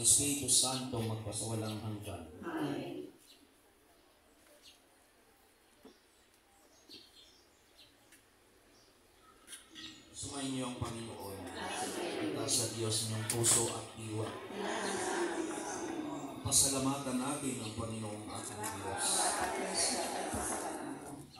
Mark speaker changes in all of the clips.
Speaker 1: Espiritu Santo magpasawalang hanggan.
Speaker 2: Amen.
Speaker 1: Sumayin niyo ang Panginoon at sa Diyos niyong puso at diwa. Pasalamatan natin ang Panginoong ating Diyos.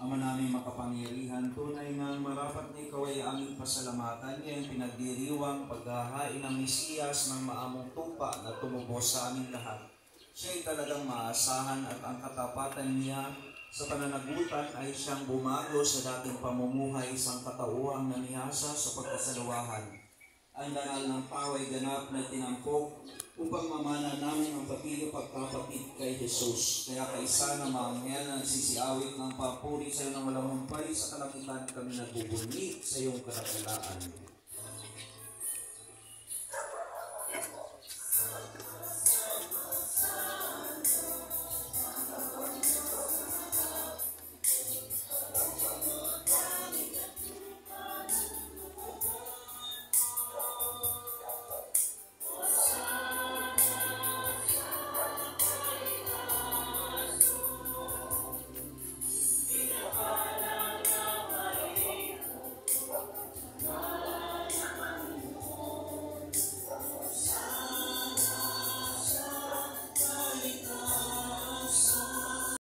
Speaker 1: Ama namin makapangyarihan, tunay na marapat na ikaw ay aming pasalamatan. Niya ang pinagdiriwang paghahain ng Mesiyas ng maamong tupa na tumubos sa aming lahat. Siya ay talagang maasahan at ang katapatan niya sa pananagutan ay siyang bumago sa dating pamumuhay isang katauhang nanihasa sa pagkasalawahan. Ang dangal ng paway ganap na tinampok upang mamana namin ang pati pagkapatid kay Jesus. Kaya kaisa na maanghel na nagsisiawit ng papuri sa iyo ng walang humpay sa kalakitan kami nagbubunyi sa iyong kadakalaan.